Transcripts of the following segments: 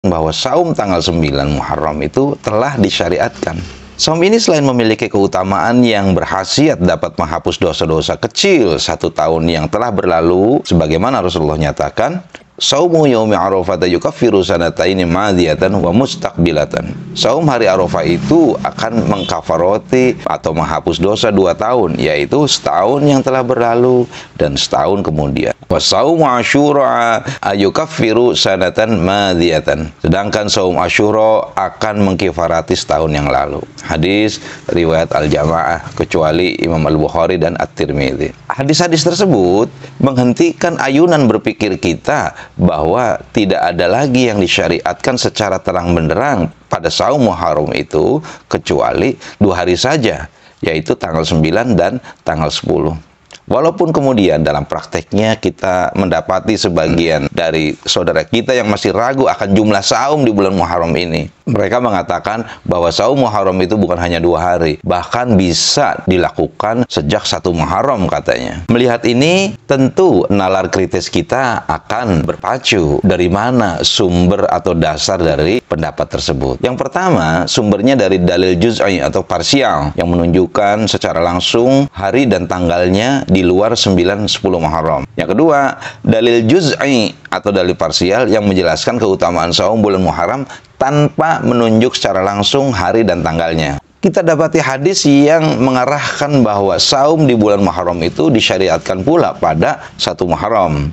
bahwa saum tanggal 9 Muharram itu telah disyariatkan. Saum ini selain memiliki keutamaan yang berkhasiat dapat menghapus dosa-dosa kecil 1 tahun yang telah berlalu, sebagaimana Rasulullah nyatakan, saumu yaumi arafah yukaffiru sanataini madiyatan wa mustaqbilatan. Saum hari Arafah itu akan mengkafaroti atau menghapus dosa 2 tahun, yaitu setahun yang telah berlalu dan setahun kemudian. Wa saumu Asyura yukaffiru sanatan madiyatan. Sedangkan saum Asyura akan mengkifarati setahun yang lalu. Hadis riwayat Al-Jamaah kecuali Imam Al-Bukhari dan At-Tirmidzi. Hadis-hadis tersebut menghentikan ayunan berpikir kita bahwa tidak ada lagi yang disyariatkan secara terang benderang pada saum Muharram itu kecuali 2 hari saja, yaitu tanggal 9 dan tanggal 10. Walaupun kemudian dalam prakteknya kita mendapati sebagian dari saudara kita yang masih ragu akan jumlah saum di bulan Muharram ini. Mereka mengatakan bahwa saum Muharram itu bukan hanya 2 hari, bahkan bisa dilakukan sejak 1 Muharram katanya. Melihat ini, tentu nalar kritis kita akan berpacu dari mana sumber atau dasar dari pendapat tersebut. Yang pertama, sumbernya dari dalil juz'i atau parsial yang menunjukkan secara langsung hari dan tanggalnya di luar 9-10 Muharram. Yang kedua, dalil juz'i atau dalil parsial yang menjelaskan keutamaan saum bulan Muharram tanpa menunjuk secara langsung hari dan tanggalnya. Kita dapati hadis yang mengarahkan bahwa saum di bulan Muharram itu disyariatkan pula pada 1 Muharram.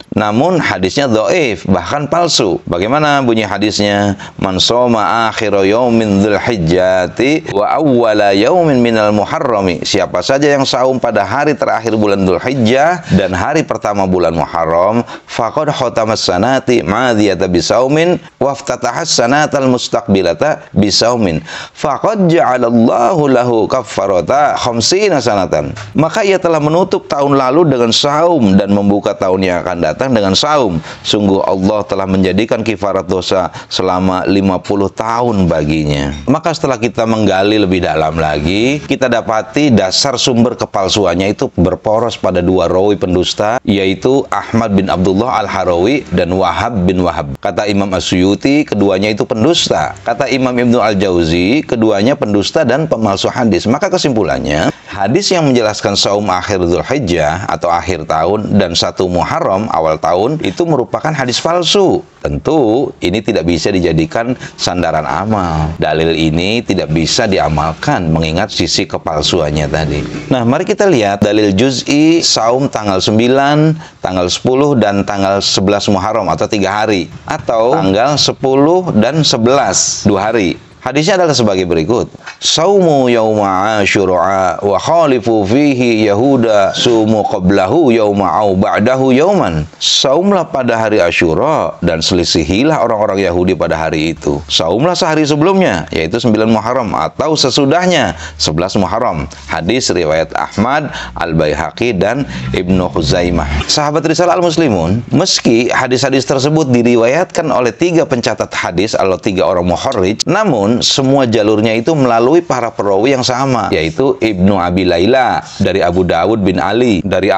Namun hadisnya dhaif, bahkan palsu. Bagaimana bunyi hadisnya? Man shoma akhira yaumin dzulhijjati wa awwala yaumin minal muharrami. Siapa saja yang saum pada hari terakhir bulan Dzulhijjah dan hari pertama bulan Muharram, faqad khatamas sanati madiyata bisaumin wa iftatahas sanatal mustaqbilata bisaumin. Faqad ja'alallahu lahu kaffarata 50 sanatan. Maka ia telah menutup tahun lalu dengan saum dan membuka tahun yang akan datang dengan saum. Sungguh Allah telah menjadikan kifarat dosa selama 50 tahun baginya. Maka setelah kita menggali lebih dalam lagi, kita dapati dasar sumber kepalsuannya itu berporos pada 2 rawi pendusta, yaitu Ahmad bin Abdullah Al-Harawi dan Wahab bin Wahab. Kata Imam As-Suyuti, keduanya itu pendusta. Kata Imam Ibnu Al-Jauzi, keduanya pendusta dan pemalsu hadis. Maka kesimpulannya, hadis yang menjelaskan saum akhir Dzulhijjah atau akhir tahun dan 1 Muharram awal tahun itu merupakan hadis palsu. Tentu ini tidak bisa dijadikan sandaran amal. Dalil ini tidak bisa diamalkan mengingat sisi kepalsuannya tadi. Nah, mari kita lihat dalil juz'i saum tanggal 9, tanggal 10 dan tanggal 11 Muharram atau 3 hari, atau tanggal 10 dan 11 2 hari. Hadisnya adalah sebagai berikut. Saumu yauma Asyura wa khalifu fihi yahuda sumu qablahu yauma au ba'dahu yauman. Saumlah pada hari Asyura dan selisihilah orang-orang Yahudi pada hari itu. Saumlah sehari sebelumnya, yaitu 9 Muharram atau sesudahnya 11 Muharram. Hadis riwayat Ahmad, Al-Baihaqi dan Ibnu Khuzaimah. Sahabat Risalah Al-Muslimun, meski hadis-hadis tersebut diriwayatkan oleh 3 pencatat hadis atau 3 orang muharrij, namun semua jalurnya itu melalui para perawi yang sama, yaitu Ibnu Abi Layla dari Abu Dawud bin Ali, dari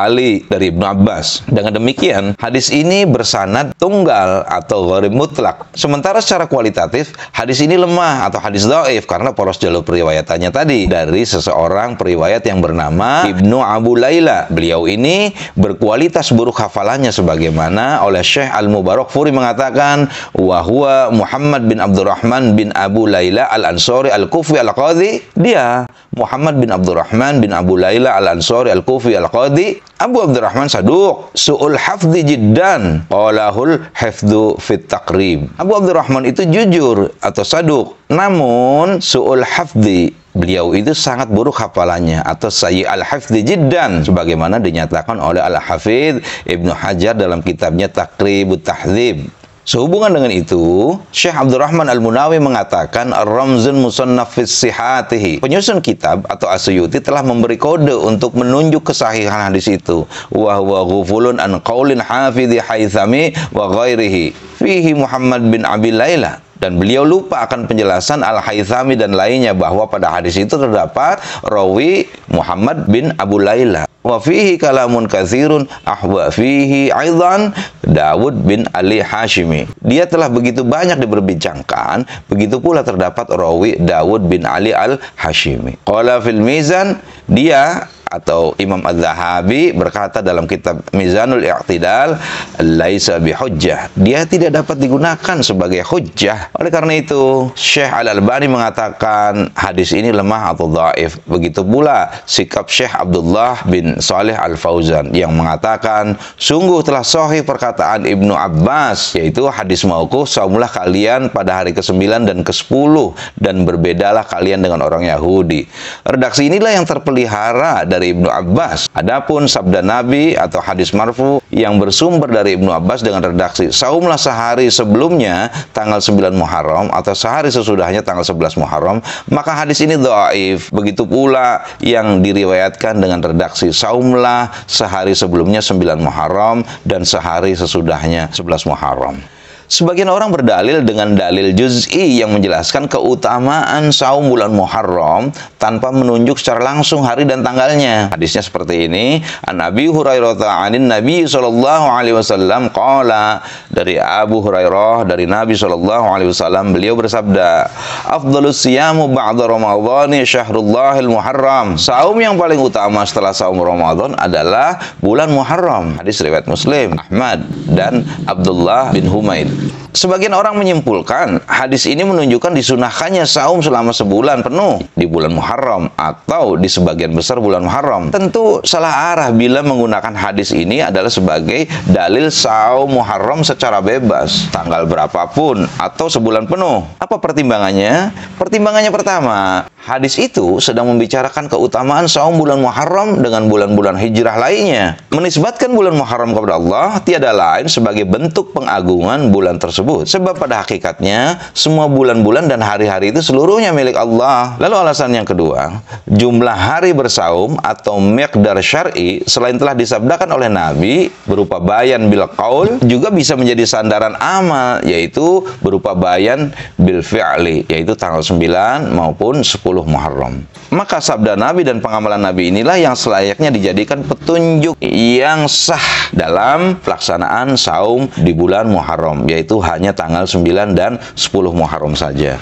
Ibnu Abbas. Dengan demikian, hadis ini bersanad tunggal atau gharib mutlak. Sementara secara kualitatif, hadis ini lemah atau hadis dhaif karena poros jalur periwayatannya tadi dari seseorang periwayat yang bernama Ibnu Abu Layla. Beliau ini berkualitas buruk hafalannya sebagaimana oleh Syekh Al-Mubarakfuri mengatakan, wa huwa Muhammad bin Abdurrahman bin Abu Layla Al-Ansari Al-Kufi Al-Qadhi. Dia Muhammad bin Abdurrahman bin Abu Layla Al-Ansari Al-Kufi Al-Qadhi. Abu Abdurrahman saduq su'ul hafdhi jiddan qalahul hifdhu fit taqrib. Abu Abdurrahman itu jujur atau saduq, namun su'ul hafdhi, beliau itu sangat buruk hafalannya atau sayyi al-hifdhi jiddan, sebagaimana dinyatakan oleh Al-Hafidz Ibnu Hajar dalam kitabnya Taqribut Tahdzib. Sehubungan dengan itu, Syekh Abdurrahman Al-Munawi mengatakan Ar-Ramzun Musannaf fi Sihatihi. Penyusun kitab atau As-Suyuti telah memberi kode untuk menunjuk kesahihan hadis itu. Wa huwa ghufulun an qaulin hafidhi Haythami wa ghairihi fihi Muhammad bin Abi Layla. Dan beliau lupa akan penjelasan Al-Haythami dan lainnya bahwa pada hadis itu terdapat rawi Muhammad bin Abu Layla. Wa fihi kalamun katsirun ahwa fihi aidan Dawud bin Ali Hashimi. Dia telah begitu banyak diperbincangkan, begitu pula terdapat rawi Dawud bin Ali al-Hashimi. Qala fil Mizan, dia atau Imam Az-Zahabi berkata dalam kitab Mizanul I'tidal, laisa bihujjah, dia tidak dapat digunakan sebagai hujjah. Oleh karena itu, Syekh Al-Albani mengatakan hadis ini lemah atau dhaif. Begitu pula sikap Syekh Abdullah bin Shalih Al-Fauzan yang mengatakan, sungguh telah sahih perkataan Ibnu Abbas, yaitu hadis mauquf, saumlah kalian pada hari ke-9 dan ke-10 dan berbedalah kalian dengan orang Yahudi. Redaksi inilah yang terpelihara dari Ibnu Abbas. Adapun sabda Nabi atau hadis marfu yang bersumber dari Ibnu Abbas dengan redaksi saumlah sehari sebelumnya tanggal 9 Muharram atau sehari sesudahnya tanggal 11 Muharram, maka hadis ini dhaif. Begitu pula yang diriwayatkan dengan redaksi saumlah sehari sebelumnya 9 Muharram dan sehari sesudahnya 11 Muharram. Sebagian orang berdalil dengan dalil juz'i yang menjelaskan keutamaan saum bulan Muharram tanpa menunjuk secara langsung hari dan tanggalnya. Hadisnya seperti ini, An Abi Hurairah ta'anin Nabi sallallahu alaihi wasallam qala, dari Abu Hurairah dari Nabi sallallahu alaihi wasallam, beliau bersabda, afdhalus siyamu ba'da ramadhani syahrullahil muharram. Saum yang paling utama setelah saum Ramadan adalah bulan Muharram. Hadis riwayat Muslim, Ahmad dan Abdullah bin Humaid. Sebagian orang menyimpulkan hadis ini menunjukkan disunahkannya saum selama sebulan penuh di bulan Muharram atau di sebagian besar bulan Muharram. Tentu salah arah bila menggunakan hadis ini adalah sebagai dalil saum Muharram secara bebas, tanggal berapapun atau sebulan penuh. Apa pertimbangannya? Pertimbangannya pertama, hadis itu sedang membicarakan keutamaan saum bulan Muharram dengan bulan-bulan hijrah lainnya. Menisbatkan bulan Muharram kepada Allah tiada lain sebagai bentuk pengagungan bulan tersebut. Sebab pada hakikatnya semua bulan-bulan dan hari-hari itu seluruhnya milik Allah. Lalu alasan yang kedua, jumlah hari bersaum atau miqdar syar'i selain telah disabdakan oleh Nabi berupa bayan bil qaul juga bisa menjadi sandaran amal, yaitu berupa bayan bil fi'li, yaitu tanggal 9 maupun 10 Muharram. Maka sabda Nabi dan pengamalan Nabi inilah yang selayaknya dijadikan petunjuk yang sah dalam pelaksanaan saum di bulan Muharram, yaitu hanya tanggal 9 dan 10 Muharram saja.